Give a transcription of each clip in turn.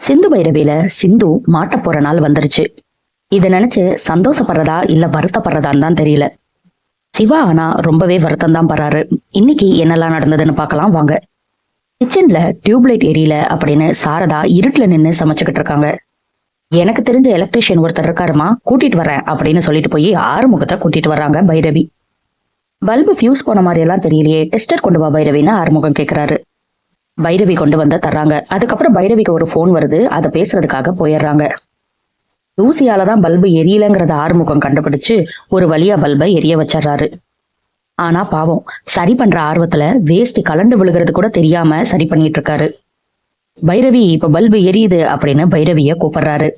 சிந்து பைரவியில சிந்து மாட்ட போற நாள் வந்துருச்சு. இதை நினைச்சு சந்தோஷப்படுறதா இல்ல வருத்தப்படுறதான்னு தான் தெரியல. சிவா ஆனா ரொம்பவே வருத்தம் தான் படுறாரு. இன்னைக்கு என்னெல்லாம் நடந்ததுன்னு பார்க்கலாம் வாங்க. கிச்சன்ல டியூப்லைட் எரியல அப்படின்னு சாரதா இருட்டுல நின்று சமைச்சுக்கிட்டு இருக்காங்க. எனக்கு தெரிஞ்ச எலக்ட்ரிஷியன் ஒருத்தர் இருக்காருமா, கூட்டிட்டு வரேன் அப்படின்னு சொல்லிட்டு போய் ஆறுமுகத்தை கூட்டிட்டு வர்றாங்க பைரவி. பல்பு ஃபியூஸ் போன மாதிரி எல்லாம் தெரியலையே, டெஸ்டர் கொண்டு வா பைரவின்னு ஆறுமுகம் கேட்கிறாரு. பைரவி கொண்டு வந்து தர்றாங்க. அதுக்கப்புறம் பைரவிக்கு ஒரு போன் வருது, அதை பேசுறதுக்காக போயிடுறாங்க. தூசியாலதான் பல்பு எரியலங்கிறத ஆறுமுகம் கண்டுபிடிச்சு ஒரு வழியா பல்பை எரிய வச்சிடறாரு. ஆனா பாவம், சரி பண்ற ஆர்வத்துல வேஸ்ட் கலண்டு விழுகிறது கூட தெரியாம சரி பண்ணிட்டு இருக்காரு. பைரவி இப்ப பல்பு எரியுது அப்படின்னு பைரவிய கூப்பிடுறாரு.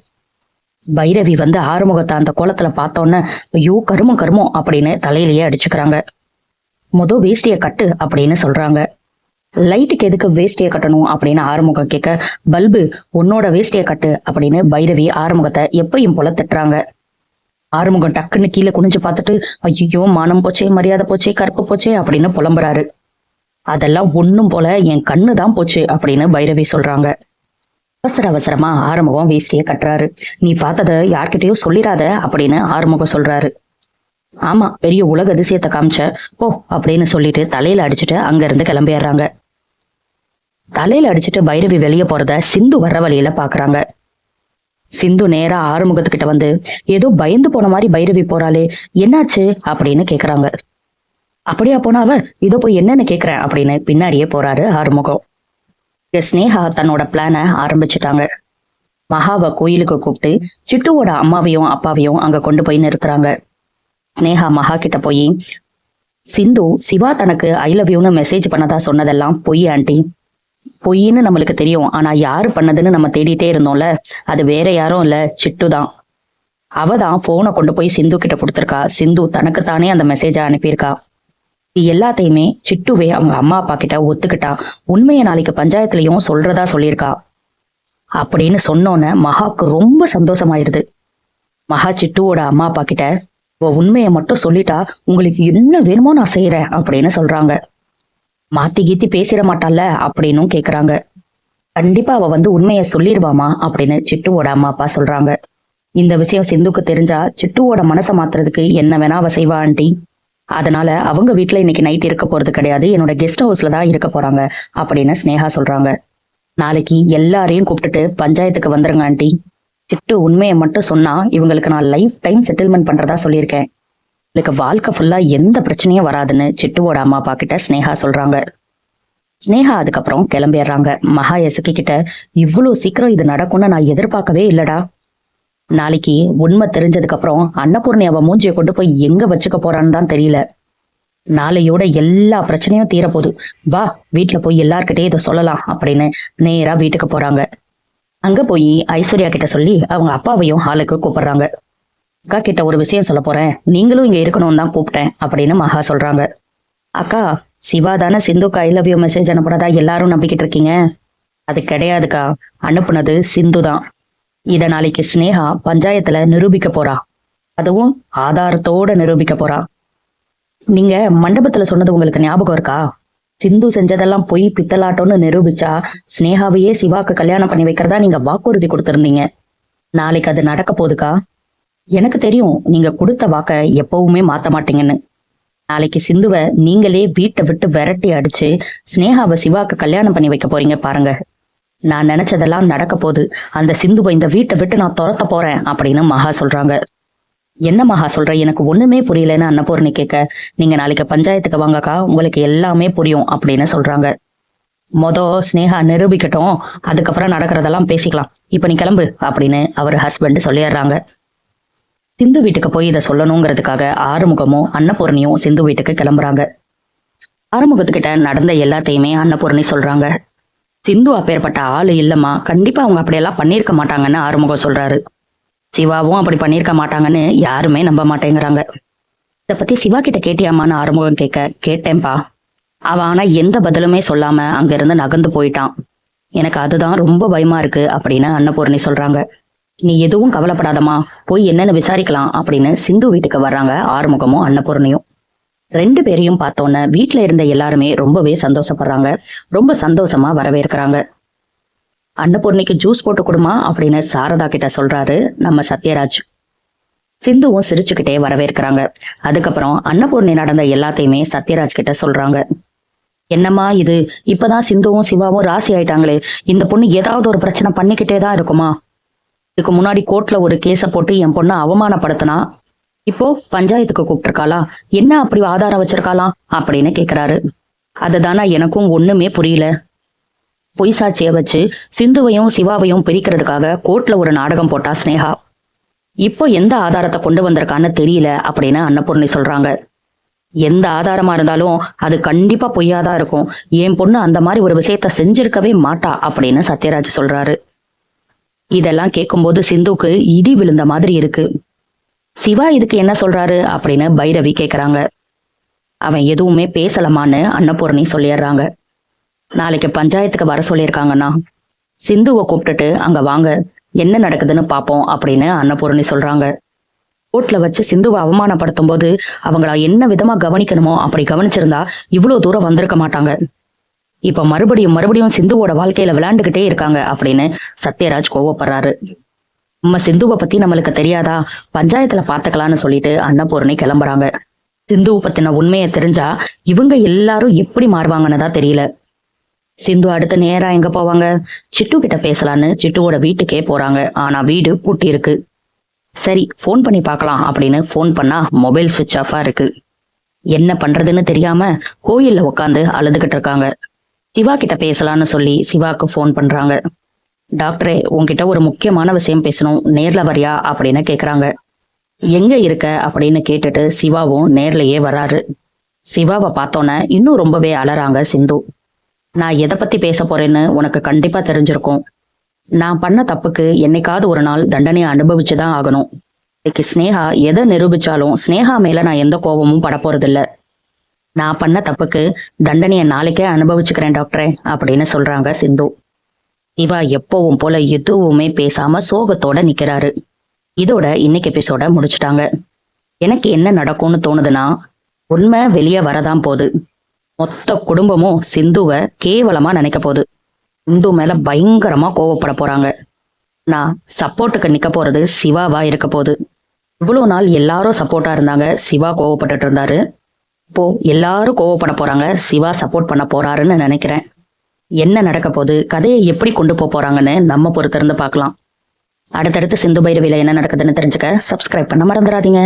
பைரவி வந்து ஆறுமுகத்தை அந்த கோலத்துல பார்த்தோன்னே ஐயோ கருமம் கருமம் அப்படின்னு தலையிலேயே அடிச்சுக்கிறாங்க. வேஷ்டிய கட்டு அப்படின்னு சொல்றாங்க. லைட்டுக்கு எதுக்கு வேஷ்டியை கட்டணும் அப்படின்னு ஆறுமுகம் கேட்க, பல்பு உன்னோட வேஷ்டியை கட்டு அப்படின்னு பைரவி ஆறுமுகத்தை எப்பயும் போல திட்டுறாங்க. ஆறுமுகம் டக்குன்னு கீழே குனிஞ்சு பார்த்துட்டு ஐயோ மானம் போச்சே, மரியாதை போச்சே, கற்பு போச்சே அப்படின்னு புலம்புறாரு. அதெல்லாம் ஒண்ணும் போல என் கண்ணு தான் போச்சு அப்படின்னு பைரவி சொல்றாங்க. அவசர அவசரமா ஆறுமுகம் வேஷ்டியை கட்டுறாரு. நீ பார்த்ததை யார்கிட்டயோ சொல்லிடாத அப்படின்னு ஆறுமுகம் சொல்றாரு. ஆமா, பெரிய உலக அதிசயத்தை காமிச்ச போ அப்படின்னு சொல்லிட்டு தலையில அடிச்சுட்டு அங்க இருந்து கிளம்பிடுறாங்க. தலையில அடிச்சுட்டு பைரவி வெளியே போறத சிந்து வர்ற வழியில பாக்குறாங்க. சிந்து நேரா ஆறுமுகத்துக்கிட்ட வந்து ஏதோ பயந்து போன மாதிரி பைரவி போறாளே, என்னாச்சு அப்படின்னு கேக்குறாங்க. அப்படியா போனாவ, இதோ போய் என்னன்னு கேக்குறேன் அப்படின்னு பின்னாடியே போறாரு ஆறுமுகம். ஸ்னேகா தன்னோட பிளான ஆரம்பிச்சுட்டாங்க. மகாவை கோயிலுக்கு கூப்பிட்டு சிட்டுவோட அம்மாவையும் அப்பாவையும் அங்க கொண்டு போய் நிறுத்துறாங்க. ஸ்னேகா மகா கிட்ட போய், சிந்து சிவா தனக்கு ஐ லவ் யூன்னு மெசேஜ் பண்ணதா சொன்னதெல்லாம் பொய் ஆண்டி. பொய்ன்னு நம்மளுக்கு தெரியும், ஆனா யாரு பண்ணதுன்னு நம்ம தேடிட்டே இருந்தோம்ல, அது வேற யாரும் இல்ல, சிட்டு தான். அவதான் போனை கொண்டு போய் சிந்து கிட்ட கொடுத்துருக்கா. சிந்து தனக்குத்தானே அந்த மெசேஜை அனுப்பியிருக்கா. இது எல்லாத்தையுமே சிட்டுவே அவங்க அம்மா அப்பா கிட்ட ஒத்துக்கிட்டா, உண்மையை நாளைக்கு பஞ்சாயத்துலயும் சொல்றதா சொல்லியிருக்கா அப்படின்னு சொன்னோன்னு மகாவுக்கு ரொம்ப சந்தோஷமாயிருது. மகா சிட்டுவோட அம்மா அப்பா கிட்ட உண்மையை மட்டும் சொல்லிட்டா உங்களுக்கு என்ன வேணுமோ நான் செய்யறேன் அப்படின்னு சொல்றாங்க. மாத்தி கீத்தி பேசிட மாட்டால அப்படின்னும் கேக்குறாங்க. கண்டிப்பா அவ வந்து உண்மையை சொல்லிடுவாமா அப்படின்னு சிட்டுவோட அம்மா அப்பா சொல்றாங்க. இந்த விஷயம் சிந்துக்கு தெரிஞ்சா சிட்டுவோட மனசை மாத்துறதுக்கு என்ன வேணா அவ செய்வா ஆண்டி. அதனால அவங்க வீட்டுல இன்னைக்கு நைட் இருக்க போறது கிடையாது, என்னோட கெஸ்ட் ஹவுஸ்ல தான் இருக்க போறாங்க அப்படின்னு ஸ்னேகா சொல்றாங்க. நாளைக்கு எல்லாரையும் கூப்பிட்டுட்டு பஞ்சாயத்துக்கு வந்துருங்க ஆண்டி. சிட்டு உண்மையை மட்டும் சொன்னா இவங்களுக்கு நான் லைஃப் டைம் செட்டில்மெண்ட் பண்றதா சொல்லியிருக்கேன். எனக்கு வாழ்க்கை ஃபுல்லா எந்த பிரச்சனையும் வராதுன்னு சிட்டுவோட அம்மா அப்பா கிட்ட ஸ்னேகா சொல்றாங்க. ஸ்னேகா அதுக்கப்புறம் கிளம்பிடுறாங்க. மகா எசுக்கி கிட்ட, இவ்வளவு சீக்கிரம் இது நடக்கும்னு நான் எதிர்பார்க்கவே இல்லடா. நாளைக்கு உண்மை தெரிஞ்சதுக்கு அப்புறம் அன்னபூர்ணி அவ மூஞ்சியை கொண்டு போய் எங்க வச்சுக்க போறான்னு தான் தெரியல. நாளையோட எல்லா பிரச்சனையும் தீரப்போகுது, வா வீட்டுல போய் எல்லார்கிட்டயும் இதை சொல்லலாம் அப்படின்னு நேரா வீட்டுக்கு போறாங்க. அங்க போய் ஐஸ்வர்யா கிட்ட சொல்லி அவங்க அப்பாவையும் ஹாலுக்கு கூப்பிடுறாங்க. அக்கா கிட்ட ஒரு விஷயம் சொல்ல போறேன், நீங்களும் இங்க இருக்கணும்னு தான் கூப்பிட்டேன் அப்படின்னு மகா சொல்றாங்க. அக்கா, சிவா தானே சிந்துக்கு ஐ லவ் யூ மெசேஜ் அனுப்புறதா எல்லாரும் நம்பிக்கிட்டு இருக்கீங்க. அது கிடையாதுக்கா, அனுப்புனது சிந்து தான். இத நாளைக்கு ஸ்னேகா பஞ்சாயத்துல நிரூபிக்க போறா, அதுவும் ஆதாரத்தோட நிரூபிக்க போறா. நீங்க மண்டபத்துல சொன்னது உங்களுக்கு ஞாபகம் இருக்கா? சிந்து செஞ்சதெல்லாம் பொய் பித்தலாட்டோன்னு நிரூபிச்சா ஸ்னேகாவையே சிவாக்கு கல்யாணம் பண்ணி வைக்கிறதா நீங்க வாக்குறுதி கொடுத்திருந்தீங்க. நாளைக்கு அது நடக்க போகுதுக்கா. எனக்கு தெரியும் நீங்க கொடுத்த வாக்க எப்பவுமே மாத்த மாட்டீங்கன்னு. நாளைக்கு சிந்துவை நீங்களே வீட்டை விட்டு விரட்டி அடிச்சு ஸ்னேகாவை சிவாக்கு கல்யாணம் பண்ணி வைக்க போறீங்க பாருங்க. நான் நினைச்சதெல்லாம் நடக்க போகுது. அந்த சிந்துவை இந்த வீட்டை விட்டு நான் துரத்த போறேன் அப்படின்னு மகா சொல்றாங்க. என்ன மகா சொல்ற, எனக்கு ஒண்ணுமே புரியலன்னு அன்னபூர்ணி கேட்க, நீங்க நாளைக்கு பஞ்சாயத்துக்கு வாங்கக்கா, உங்களுக்கு எல்லாமே புரியும் அப்படின்னு சொல்றாங்க. ஸ்னேகா நிரூபிக்கட்டும், அதுக்கப்புறம் நடக்கிறதெல்லாம் பேசிக்கலாம், இப்ப நீ கிளம்பு அப்படின்னு அவர் ஹஸ்பண்ட் சொல்லிடுறாங்க. சிந்து வீட்டுக்கு போய் இதை சொல்லணுங்கிறதுக்காக ஆறுமுகமும் அன்னபூர்ணியும் சிந்து வீட்டுக்கு கிளம்புறாங்க. ஆறுமுகத்துக்கிட்ட நடந்த எல்லாத்தையுமே அன்னபூர்ணி சொல்றாங்க. சிந்து அப்பேற்பட்ட ஆளு இல்லம்மா, கண்டிப்பா அவங்க அப்படியெல்லாம் பண்ணியிருக்க மாட்டாங்கன்னு ஆறுமுகம் சொல்றாரு. சிவாவும் அப்படி பண்ணியிருக்க மாட்டாங்கன்னு யாருமே நம்ப மாட்டேங்கிறாங்க. இதை பத்தி சிவா கிட்ட கேட்டியாமான்னு ஆறுமுகம் கேட்க, கேட்டேன்பா. அவன் ஆனா எந்த பதிலுமே சொல்லாம அங்க இருந்து நகர்ந்து போயிட்டான். எனக்கு அதுதான் ரொம்ப பயமா இருக்கு அப்படின்னு அன்னபூர்ணி சொல்றாங்க. நீ எதுவும் கவலைப்படாதமா, போய் என்னன்னு விசாரிக்கலாம் அப்படின்னு சிந்து வீட்டுக்கு வர்றாங்க ஆறுமுகமும் அன்னபூர்ணியும். ரெண்டு பேரையும் பார்த்தோன்னே வீட்டுல இருந்த எல்லாருமே ரொம்பவே சந்தோஷப்படுறாங்க. ரொம்ப சந்தோஷமா வரவேற்கிறாங்க. அன்னபூர்ணிக்கு ஜூஸ் போட்டு கொடுமா அப்படின்னு சாரதா கிட்ட சொல்றாரு நம்ம சத்யராஜ். சிந்துவும் சிரிச்சுக்கிட்டே வரவேற்கிறாங்க. அதுக்கப்புறம் அன்னபூர்ணி நடந்த எல்லாத்தையுமே சத்யராஜ் கிட்ட சொல்றாங்க. என்னம்மா இது, இப்பதான் சிந்துவும் சிவாவும் ராசி ஆயிட்டாங்களே, இந்த பொண்ணு ஏதாவது ஒரு பிரச்சனை பண்ணிக்கிட்டே தான் இருக்குமா? இதுக்கு முன்னாடி கோர்ட்ல ஒரு கேஸ போட்டு என் பொண்ணை அவமானப்படுத்தினா, இப்போ பஞ்சாயத்துக்கு கூப்பிட்டுருக்காளா? என்ன அப்படி ஆதாரம் வச்சிருக்காளாம் அப்படின்னு கேக்குறாரு. அதுதானா எனக்கும் ஒண்ணுமே புரியல. பொய் சாட்சியை வச்சு சிந்துவையும் சிவாவையும் பிரிக்கிறதுக்காக கோர்ட்ல ஒரு நாடகம் போட்டா ஸ்னேகா. இப்போ எந்த ஆதாரத்தை கொண்டு வந்திருக்கான்னு தெரியல அப்படின்னு அன்னபூர்ணி சொல்றாங்க. எந்த ஆதாரமா இருந்தாலும் அது கண்டிப்பா பொய்யாதான் இருக்கும். என் பொண்ணு அந்த மாதிரி ஒரு விஷயத்த செஞ்சிருக்கவே மாட்டா அப்படின்னு சத்யராஜ் சொல்றாரு. இதெல்லாம் கேட்கும்போது சிந்துக்கு இடி விழுந்த மாதிரி இருக்கு. சிவா இதுக்கு என்ன சொல்றாரு அப்படின்னு பைரவி கேக்குறாங்க. அவன் எதுவுமே பேசலமான்னு அன்னபூர்ணி சொல்லிடுறாங்க. நாளைக்கு பஞ்சாயத்துக்கு வர சொல்லியிருக்காங்கன்னா சிந்துவை கூப்பிட்டுட்டு அங்க வாங்க, என்ன நடக்குதுன்னு பாப்போம் அப்படின்னு அன்னபூர்ணி சொல்றாங்க. கோர்ட்ல வச்சு சிந்துவை அவமானப்படுத்தும் போது அவங்கள என்ன விதமா கவனிக்கணுமோ அப்படி கவனிச்சிருந்தா இவ்வளவு தூரம் வந்திருக்க மாட்டாங்க. இப்ப மறுபடியும் சிந்துவோட வாழ்க்கையில விளையாண்டுகிட்டே இருக்காங்க அப்படின்னு சத்யராஜ் கோவப்படுறாரு. நம்ம சிந்துவை பத்தி நம்மளுக்கு தெரியாதா, பஞ்சாயத்துல பாத்துக்கலாம்னு சொல்லிட்டு அன்னபூர்ணி கிளம்புறாங்க. சிந்துவை பத்தின உண்மையை தெரிஞ்சா இவங்க எல்லாரும் எப்படி மாறுவாங்கன்னு தான் தெரியல. சிந்து அடுத்து நேரா எங்க போவாங்க? சிட்டு கிட்ட பேசலான்னு சிட்டுவோட வீட்டுக்கே போறாங்க. ஆனா வீடு பூட்டி இருக்கு. சரி, போன் பண்ணி பார்க்கலாம் அப்படின்னு போன் பண்ணா மொபைல் ஸ்விட்ச் ஆஃபா இருக்கு. என்ன பண்றதுன்னு தெரியாம கோயில்ல உட்காந்து அழுதுகிட்டு இருக்காங்க. சிவா கிட்ட பேசலான்னு சொல்லி சிவாக்கு போன் பண்றாங்க. டாக்டரே, உன்கிட்ட ஒரு முக்கியமான விஷயம் பேசணும், நேர்ல வரியா அப்படின்னு கேக்குறாங்க. எங்க இருக்க அப்படின்னு கேட்டுட்டு சிவாவும் நேர்லயே வராரு. சிவாவை பார்த்தோன்னே இன்னும் ரொம்பவே அலறாங்க சிந்து. நான் எதை பத்தி பேச போறேன்னு உனக்கு கண்டிப்பா தெரிஞ்சிருக்கும். நான் பண்ண தப்புக்கு என்னைக்காவது ஒரு நாள் தண்டனையை அனுபவிச்சுதான் ஆகணும். இன்னைக்கு ஸ்னேகா எதை நிரூபிச்சாலும் ஸ்னேகா மேல நான் எந்த கோபமும் பட போறதில்ல. நான் பண்ண தப்புக்கு தண்டனையை நாளைக்கே அனுபவிச்சுக்கிறேன் டாக்டரே அப்படின்னு சொல்றாங்க சிந்து. சிவா எப்பவும் போல எதுவுமே பேசாம சோகத்தோட நிக்கிறாரு. இதோட இன்னைக்கு எபிசோட முடிச்சுட்டாங்க. எனக்கு என்ன நடக்கும்னு தோணுதுன்னா, உண்மை வெளியே வரதான் போகுது. மொத்த குடும்பமும் சிந்துவை கேவலமா நினைக்க போகுது. சிந்து மேல பயங்கரமா கோவப்பட போறாங்க. நான் சப்போர்ட்டுக்கு நிக்க போறது சிவாவா இருக்க போகுது. இவ்வளவு நாள் எல்லாரும் சப்போர்ட்டா இருந்தாங்க, சிவா கோவப்பட்டுட்டு இருந்தாரு. இப்போ எல்லாரும் கோவப்பட போறாங்க, சிவா சப்போர்ட் பண்ண போறாருன்னு நினைக்கிறேன். என்ன நடக்க போகுது, கதையை எப்படி கொண்டு போறாங்கன்னு நம்ம பொறுத்திருந்து பார்க்கலாம். அடுத்தடுத்து சிந்து பைரவியில என்ன நடக்குதுன்னு தெரிஞ்சுக்க சப்ஸ்கிரைப் பண்ண மறந்துடாதீங்க.